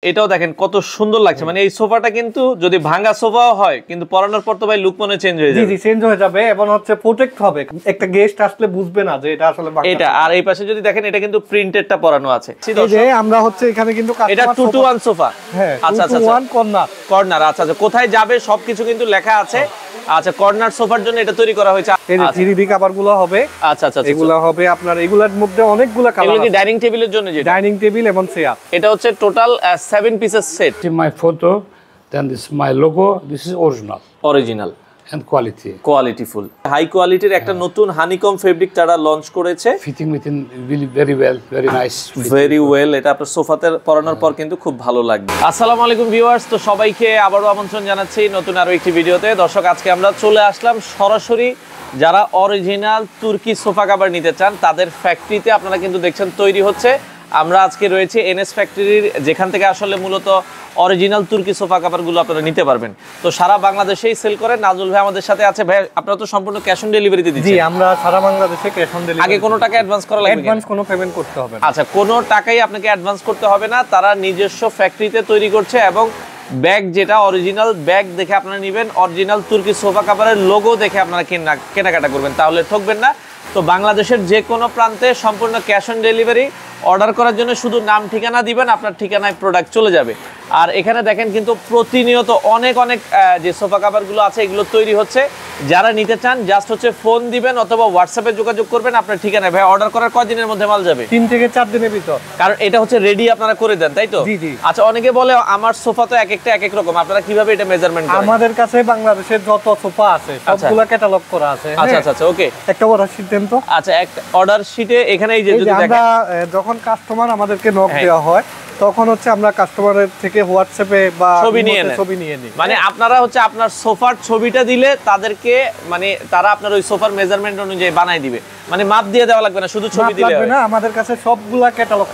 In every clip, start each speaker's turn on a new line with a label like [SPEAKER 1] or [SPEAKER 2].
[SPEAKER 1] এটাও দেখেন কত সুন্দর লাগছে, মানে এই সোফাটা কিন্তু যদি ভাঙা সোফাও হয় কিন্তু পরানোর পর তো ভাই লুক মনে চেঞ্জ হয়ে যাবে।
[SPEAKER 2] জি চেঞ্জ হয়ে যাবে এবং হচ্ছে প্রোটেক্ট হবে, একটা গেস্ট আসলে বুঝবে না যে এটা আসলে ভাঙা।
[SPEAKER 1] এটা আর এই পাশে যদি দেখেন এটা কিন্তু প্রিন্টেডটা পরানো আছে।
[SPEAKER 2] এই যে আমরা হচ্ছে এখানে কিন্তু
[SPEAKER 1] এটা 2 to 1 সোফা।
[SPEAKER 2] হ্যাঁ,
[SPEAKER 1] আচ্ছা
[SPEAKER 2] 2 to 1 কর্নার।
[SPEAKER 1] কর্নার, আচ্ছা কোথায় যাবে সবকিছু কিন্তু লেখা আছে। আচ্ছা কর্নার সোফার জন্য এটা তৈরি করা হয়েছে।
[SPEAKER 2] এই যে 3D কভারগুলো হবে।
[SPEAKER 1] আচ্ছা
[SPEAKER 2] এগুলো হবে আপনার, এগুলোর মধ্যে অনেকগুলো কালার আছে।
[SPEAKER 1] এগুলো কি ডাইনিং টেবিলের জন্য? যে
[SPEAKER 2] ডাইনিং টেবিল এবং চেয়ার।
[SPEAKER 1] এটা হচ্ছে টোটাল 7 পিসের সেট।
[SPEAKER 3] My photo, then this is my logo. This is
[SPEAKER 1] original
[SPEAKER 3] and quality.
[SPEAKER 1] Qualityful high কোয়ালিটির একটা নতুন হানিকম ফেব্রিক তারা লঞ্চ করেছে।
[SPEAKER 3] Fitting within really very well, very nice.
[SPEAKER 1] Very well. এটা আপনার সোফাতে পরানোর পর কিন্তু খুব ভালো লাগবে। আসসালামু আলাইকুম ভিউয়ার্স, তো সবাইকে আবারও আমন্ত্রণ জানাচ্ছি নতুন আরো একটি ভিডিওতে। দর্শক আজকে আমরা চলে আসলাম সরাসরি যারা অরিজিনাল তুর্কি সোফা কভার নিতে চান তাদের ফ্যাক্টরিতে। আপনারা কিন্তু দেখছেন তৈরি হচ্ছে। আমরা আজকে রয়েছে এনএস ফ্যাক্টরির, যেখান থেকে আসলে মূলত অরিজিনাল তুর্কি সোফা কভারগুলো আপনারা নিতে পারবেন। তো সারা বাংলাদেশেই সেল করেন। নাজুল ভাই আমাদের সাথে আছে। ভাই আপনারা তো সম্পূর্ণ ক্যাশ অন ডেলিভারিতে দিচ্ছেন?
[SPEAKER 2] জি, আমরা সারা বাংলাদেশে ক্যাশ অন ডেলিভারি।
[SPEAKER 1] আগে কোনো টাকা অ্যাডভান্স করা লাগবে?
[SPEAKER 2] অ্যাডভান্স কোনো পেমেন্ট করতে হবে না।
[SPEAKER 1] আচ্ছা, কোনো টাকাই আপনাকে অ্যাডভান্স করতে হবে না। তারা নিজস্ব ফ্যাক্টরিতে তৈরি করছে এবং ব্যাগ যেটা অরিজিনাল ব্যাগ দেখে আপনারা নেবেন, অরিজিনাল তুর্কি সোফা কভারের লোগো দেখে আপনারা কেনাকাটা করবেন, তাহলে ঠকবেন না। তো বাংলাদেশের যে কোনো প্রান্তে সম্পূর্ণ ক্যাশ অন ডেলিভারি। অর্ডার করার জন্য শুধু নাম ঠিকানা দিবেন, আপনার ঠিকানায় প্রোডাক্ট চলে যাবে। আর এখানে দেখেন কিন্তু প্রতিনিয়ত অনেক যে সোফা কভারগুলো আছে এগুলো তৈরি হচ্ছে। যারা নিতে চান জাস্ট হচ্ছে ফোন দিবেন অথবা হোয়াটসঅ্যাপে যোগাযোগ করবেন আপনার ঠিকানায়। ভাই অর্ডার করার কয়দিনের মধ্যে মাল যাবে?
[SPEAKER 2] 3 থেকে 4 দিনের ভিতর।
[SPEAKER 1] কারণ এটা হচ্ছে রেডি আপনারা করে দেন, তাই তো?
[SPEAKER 2] জি।
[SPEAKER 1] আচ্ছা, অনেকে বলে আমার সোফা তো এক একটা এক এক রকম, আপনারা কিভাবে এটা মেজারমেন্ট করেন?
[SPEAKER 2] আমাদের কাছে বাংলাদেশের যত সোফা আছে সবগুলা ক্যাটালগ করা আছে।
[SPEAKER 1] আচ্ছা ওকে।
[SPEAKER 2] একটা অর্ডার শিট দেন তো।
[SPEAKER 1] আচ্ছা, একটা অর্ডার শিটে এখানে এই যে যদি
[SPEAKER 2] আমরা যখন কাস্টমার আমাদেরকে নক দেওয়া হয় তখন হচ্ছে আমরা কাস্টমারের থেকে হোয়াটসঅ্যাপে বা ছবি নিয়ে নিই।
[SPEAKER 1] মানে আপনারা হচ্ছে আপনার সোফার ছবিটা দিলে তাদেরকে, মানে তারা আপনার ওই সোফার মেজারমেন্ট অনুযায়ী বানাই দিবে, মানে মাপ দিয়ে দেওয়া লাগবে না, শুধু ছবি দিলে হবে
[SPEAKER 2] না। আমাদের কাছে সবগুলা ক্যাটালগ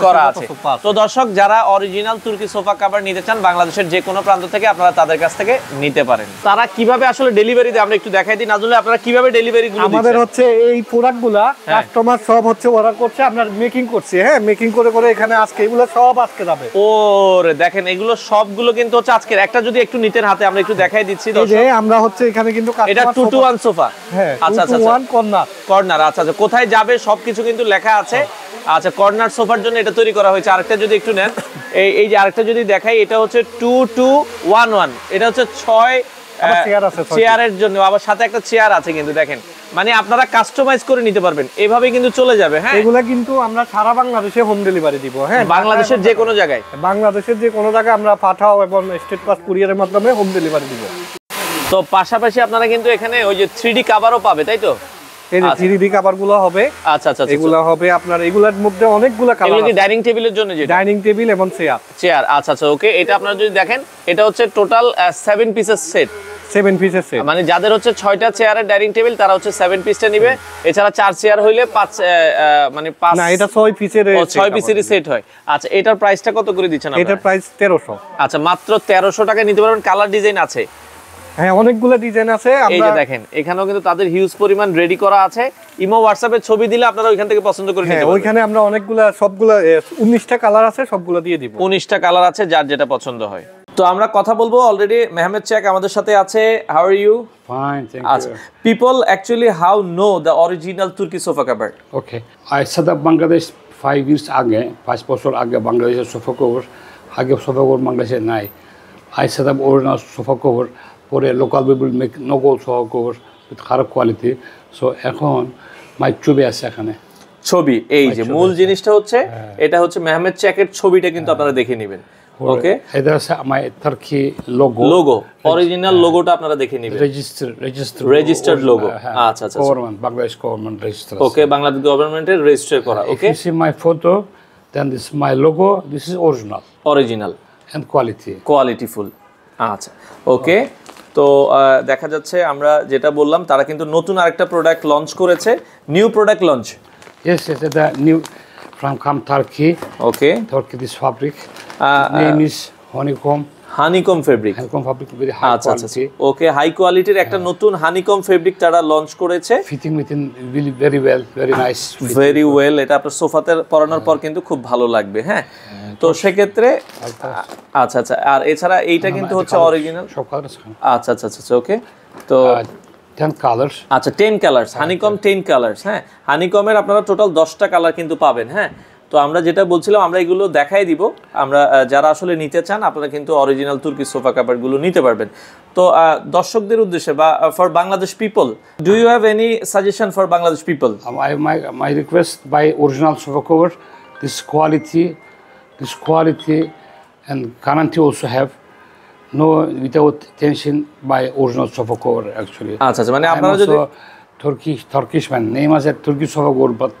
[SPEAKER 2] করা আছে।
[SPEAKER 1] তো দর্শক যারা অরিজিনাল তুর্কি সোফা কভার নিতে চান বাংলাদেশের যে কোনো প্রান্ত থেকে আপনারা তাদের কাছ থেকে নিতে পারেন। তারা কিভাবে আসলে ডেলিভারি দেয় আমরা একটু দেখাই দিই। নাজুল আপনারা কিভাবে ডেলিভারি গুলো দিচ্ছেন?
[SPEAKER 2] আমাদের হচ্ছে এই প্রোডাক্টগুলা কাস্টমার সব হচ্ছে অর্ডার করছে, আমরা মেকিং করছি। হ্যাঁ, মেকিং করে এখানে আজকে এগুলো সব আজকে যাবে।
[SPEAKER 1] ওরে দেখেন এগুলো সবগুলো কিন্তু হচ্ছে আজকের। একটা যদি একটু নিতেন হাতে আমরা একটু দেখাই দিচ্ছি।
[SPEAKER 2] এই যে আমরা হচ্ছে এখানে কিন্তু
[SPEAKER 1] এটা 2 to 1 সোফা।
[SPEAKER 2] হ্যাঁ,
[SPEAKER 1] আচ্ছা
[SPEAKER 2] 2 to 1
[SPEAKER 1] কর্নার। আচ্ছা কোথায় যাবে সবকিছু কিন্তু লেখা আছে। আচ্ছা কর্নার সোফার জন্য এটা তৈরি করা হয়েছে। আরেকটা যদি একটু নেন, এই যে আরেকটা যদি দেখাই, এটা হচ্ছে 2 to 1 এটা হচ্ছে 6 চেয়ারের জন্য, আবার সাথে একটা চেয়ার আছে কিন্তু দেখেন, মানে আপনারা কাস্টমাইজ করে নিতে পারবেন, এভাবে কিন্তু চলে যাবে। হ্যাঁ,
[SPEAKER 2] এগুলা কিন্তু আমরা সারা বাংলাদেশে হোম ডেলিভারি দিব। হ্যাঁ,
[SPEAKER 1] বাংলাদেশের যে কোনো জায়গায়
[SPEAKER 2] আমরা পাঠাও এবং স্টেট পাস কুরিয়ারের মাধ্যমে হোম ডেলিভারি দিব।
[SPEAKER 1] তো পাশাপাশি আপনারা কিন্তু এখানে ওই যে 3D কভারও পাবে, তাই তো?
[SPEAKER 2] এই যে 3D কভারগুলো হবে।
[SPEAKER 1] আচ্ছা
[SPEAKER 2] এগুলো হবে আপনার, এগুলোর মধ্যে অনেকগুলো কালার আছে।
[SPEAKER 1] এগুলো কি ডাইনিং টেবিলের জন্য? যে
[SPEAKER 2] ডাইনিং টেবিল এবং চেয়ার।
[SPEAKER 1] আচ্ছা ওকে। এটা আপনারা যদি দেখেন এটা হচ্ছে টোটাল 7 পিসের সেট।
[SPEAKER 2] 7 পিসের সেট,
[SPEAKER 1] মানে যাদের হচ্ছে 6টা চেয়ারের ডাইনিং টেবিল তারা হচ্ছে 7 পিসটা নেবে। এছাড়া 4 চেয়ার হইলে 5 মানে 5
[SPEAKER 2] না, এটা 6 পিসের
[SPEAKER 1] 6 পিসের সেট হয়। আচ্ছা, এটার প্রাইসটা কত করে দিচ্ছেন আপনারা?
[SPEAKER 2] এটার প্রাইস 1300।
[SPEAKER 1] আচ্ছা, মাত্র 1300 টাকায় নিতে পারবেন। কালার ডিজাইন আছে?
[SPEAKER 2] হ্যাঁ, অনেকগুলো ডিজাইন আছে।
[SPEAKER 1] এই যে দেখেন এখানেও কিন্তু তাদের হিউজ পরিমাণ রেডি করা আছে। ইমো হোয়াটসঅ্যাপে ছবি দিলে আপনারা ওইখান থেকে পছন্দ করে নিতে পারবেন।
[SPEAKER 2] ওইখানে আমরা সবগুলা 19টা কালার আছে, সবগুলো দিয়ে দিব।
[SPEAKER 1] 19টা কালার আছে, যার যেটা পছন্দ হয়। তো আমরা কথা বলবো। অলরেডি মেহমেদ চেক আমাদের সাথে আছে। How are you?
[SPEAKER 3] Fine, thank
[SPEAKER 1] আচ্ছা,
[SPEAKER 3] you.
[SPEAKER 1] people actually how know the original Turkish sofa cover?
[SPEAKER 3] Okay. I set up Bangladesh 5 years ago, 5 বছর আগে বাংলাদেশের সোফা কভার, আগে সোফা কভার বাংলাদেশে নাই। I set up original sofa cover, পরে local people make নকল sofa cover with খারাপ quality. So এখন মাই ছবি আছে এখানে।
[SPEAKER 1] ছবি, এই যে মূল জিনিসটা হচ্ছে এটা হচ্ছে মেহমেদ চেকের ছবিটা কিন্তু আপনারা দেখে নেবেন। ওকে,
[SPEAKER 3] এটা আছে আমার টার্কি লোগো
[SPEAKER 1] অরিজিনাল লোগোটা আপনারা দেখে নেবেন। Registered logo. আচ্ছা
[SPEAKER 3] গভর্নমেন্ট, বাংলাদেশ গভর্নমেন্ট রেজিস্টার।
[SPEAKER 1] ওকে, বাংলাদেশ গভর্নমেন্টের রেজিস্টার করা। ওকে,
[SPEAKER 3] you see my photo, then this is my logo, this is
[SPEAKER 1] original
[SPEAKER 3] and
[SPEAKER 1] কোয়ালিটিফুল। আচ্ছা ওকে। তো দেখা যাচ্ছে আমরা যেটা বললাম তারা কিন্তু নতুন আরেকটা প্রোডাক্ট লঞ্চ করেছে, new product launch.
[SPEAKER 3] Yes, the new from Turkey.
[SPEAKER 1] Okay.
[SPEAKER 3] Turkey, this fabric. Name is
[SPEAKER 1] honeycomb fabric.
[SPEAKER 3] Honeycomb fabric very high
[SPEAKER 1] আচ্ছা আচ্ছা
[SPEAKER 3] কোয়ালিটি।
[SPEAKER 1] ওকে, হাই কোয়ালিটির একটা নতুন হানিকম ফেব্রিক তারা লঞ্চ করেছে।
[SPEAKER 3] Fitting within really very well, very nice,
[SPEAKER 1] very well. এটা আপনার সোফাতে পরানোর পর কিন্তু খুব ভালো লাগবে। হ্যাঁ, তো সেক্ষেত্রে আচ্ছা আচ্ছা। আর এছাড়া এইটা কিন্তু হচ্ছে অরিজিনাল
[SPEAKER 3] সব কালার।
[SPEAKER 1] আচ্ছা আচ্ছা আচ্ছা ওকে। তো
[SPEAKER 3] 10 কালার্স।
[SPEAKER 1] আচ্ছা 10 কালার্স, হানিকম 10 কালার্স। হ্যাঁ, হানিকমের আপনারা টোটাল 10টা কালার কিন্তু পাবেন। হ্যাঁ, তো আমরা যেটা বলছিলাম আমরা এগুলো দেখাই দিব। আমরা যারা আসলে নিতে চান আপনারা কিন্তু অরিজিনাল তুর্কি সোফা কাভারগুলো নিতে পারবেন। তো দর্শকদের উদ্দেশ্যে বা for Bangladesh people, do you have any suggestion for Bangladesh people?
[SPEAKER 3] My request by original sofa cover, this quality and guarantee also have no without tension by original sofa cover actually.
[SPEAKER 1] আচ্ছা আচ্ছা, মানে
[SPEAKER 3] I'm
[SPEAKER 1] আপনারা যদি
[SPEAKER 3] also Turkish man, name as a Turkish sofa cover, but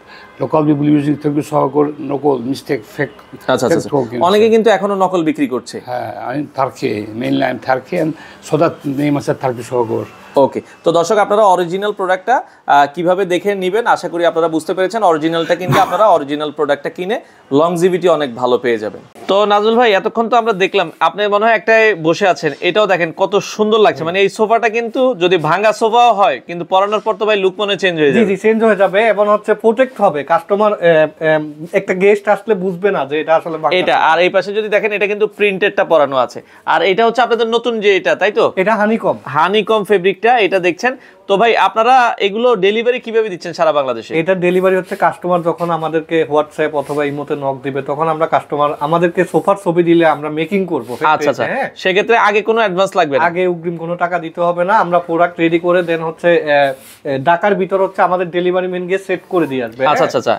[SPEAKER 3] local people using Turkish sofa cover, no mistake, fake.
[SPEAKER 1] আচ্ছা আচ্ছা, অনেকে কিন্তু এখনো নকল বিক্রি করছে।
[SPEAKER 3] হ্যাঁ, I'm Turkey, mainly I'm Turkey, and so that name as a Turkish sofa cover.
[SPEAKER 1] ওকে, তো দর্শক আপনারা অরিজিনাল প্রোডাক্টটা কিভাবে দেখে নেবেন আশা করি আপনারা বুঝতে পেরেছেন। অরিজিনালটা কিনলে আপনারা অরিজিনাল প্রোডাক্টটা কিনে লংজিভিটি অনেক ভালো পেয়ে যাবেন। তো নাজুল ভাই এতক্ষণ তো আমরা দেখলাম আপনি মনে হয় একটাই বসে আছেন, এটাও দেখেন কত সুন্দর লাগছে। মানে এই সোফাটা কিন্তু যদি ভাঙা সোফাও হয় কিন্তু পরানোর পর তো ভাই লুক মনে চেঞ্জ হয়ে যাবে।
[SPEAKER 2] জি জি, চেঞ্জ হয়ে যাবে এবং হচ্ছে প্রোটেক্ট হবে। কাস্টমার একটা গেস্ট আসলে বুঝবে না যে এটা আসলে
[SPEAKER 1] এটা। আর এই পাশে যদি দেখেন এটা কিন্তু প্রিন্টেডটা পরানো আছে। আর এটা হচ্ছে আপনাদের নতুন যে এটা, তাই তো?
[SPEAKER 2] এটা হানিকম
[SPEAKER 1] ফেব্রিকটা এটা দেখছেন। তো ভাই আপনারা এগুলো ডেলিভারি কিভাবে দিচ্ছেন সারা বাংলাদেশে?
[SPEAKER 2] এটা ডেলিভারি হচ্ছে কাস্টমার যখন আমাদেরকে হোয়াটসঅ্যাপ অথবা ইমোতে নক দিবে তখন আমরা কাস্টমার আমাদেরকে সোফার ছবি দিলে আমরা মেকিং করব।
[SPEAKER 1] আচ্ছা আচ্ছা, সেক্ষেত্রে আগে কোনো অ্যাডভান্স লাগবে না?
[SPEAKER 2] আগে অগ্রিম কোনো টাকা দিতে হবে না। আমরা প্রোডাক্ট রেডি করে দেন হচ্ছে ঢাকার ভিতর হচ্ছে আমাদের ডেলিভারি ম্যান গিয়ে সেট করে দিয়ে আসবে।
[SPEAKER 1] আচ্ছা আচ্ছা আচ্ছা।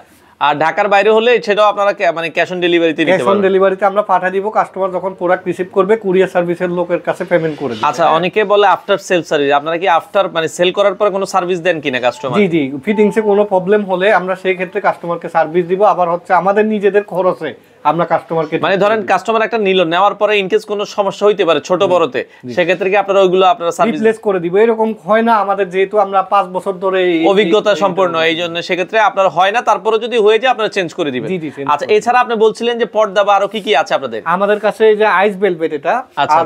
[SPEAKER 1] আর ঢাকার বাইরে হলে সেটাও আপনারা মানে ক্যাশ অন ডেলিভারিতে নিতে পারবেন?
[SPEAKER 2] ক্যাশ অন ডেলিভারিতে আমরা পাঠিয়ে দিব। কাস্টমার যখন প্রোডাক্ট রিসিভ করবে কুরিয়ার সার্ভিসের লোকের কাছে পেমেন্ট করে দিবে।
[SPEAKER 1] আচ্ছা, অনেকে বলে আফটার সেল সার্ভিস, আপনারা কি আফটার মানে সেল করার পরে কোনো সার্ভিস দেন কিনা কাস্টমার?
[SPEAKER 2] জি জি, ফিটিংসে কোনো প্রবলেম হলে আমরা সেই ক্ষেত্রে কাস্টমারকে সার্ভিস দিব। আবার হচ্ছে আমাদের নিজেদের খরচে আমরা কাস্টমারকে,
[SPEAKER 1] মানে ধরেন কাস্টমার একটা নিল, নেওয়ার পরে ইনকেস কোনো সমস্যা হইতে পারে ছোট বড়তে, সেক্ষেত্রে কি আপনারা ওইগুলো আপনারা সার্ভিস
[SPEAKER 2] রিপ্লেস করে দিব? এরকম হয় না আমাদের, যেহেতু আমরা 5 বছর ধরে
[SPEAKER 1] অভিজ্ঞতা সম্পন্ন, এই জন্য সেক্ষেত্রে আপনার হয় না, তারপরে যদি হয়ে যায় আপনারা চেঞ্জ করে দিবেন। আচ্ছা, এছাড়া আপনি বলছিলেন যে পর্দা বা আরো কি কি আছে আপনাদের?
[SPEAKER 2] আমাদের কাছে এই যে আইস ভেলভেট এটা, আর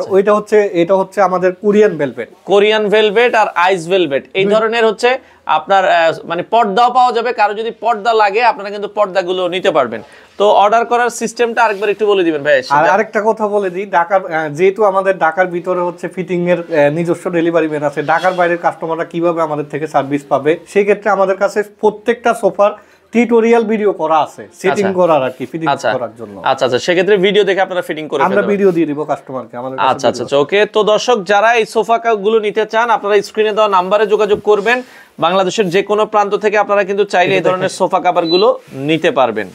[SPEAKER 2] এটা হচ্ছে আমাদের কোরিয়ান ভেলভেট।
[SPEAKER 1] কোরিয়ান ভেলভেট আর আইস ভেলভেট এই ধরনের হচ্ছে আপনার মানে পর্দাও পাওয়া যাবে। কারো যদি পর্দা লাগে আপনারা কিন্তু পর্দাগুলো নিতে পারবেন। তো অর্ডার করার সিস্টেমটা আরেকবার একটু বলে দিবেন ভাই।
[SPEAKER 2] আর আরেকটা কথা বলে দিই, ঢাকার যেহেতু আমাদের ঢাকার ভিতরে হচ্ছে ফিটিং এর নিজস্ব ডেলিভারি ম্যান আছে, ঢাকার বাইরের কাস্টমাররা কিভাবে আমাদের থেকে সার্ভিস পাবে সেই ক্ষেত্রে আমাদের কাছে প্রত্যেকটা সোফার টিউটোরিয়াল ভিডিও করা আছে, সেটিং করার আর কি, ফিটিং করার জন্য।
[SPEAKER 1] আচ্ছা আচ্ছা, সেক্ষেত্রে ভিডিও দেখে আপনারা ফিটিং করে
[SPEAKER 2] আমরা ভিডিও দিয়ে দিব কাস্টমারকে আমাদের কাছে।
[SPEAKER 1] আচ্ছা আচ্ছা ওকে। তো দর্শক যারা এই সোফা গুলো নিতে চান আপনারা স্ক্রিনে দেওয়া নম্বরে যোগাযোগ করবেন। বাংলাদেশের যে কোনো প্রান্ত থেকে আপনারা কিন্তু চাইলে এই ধরনের সোফা কাভার গুলো নিতে পারবেন।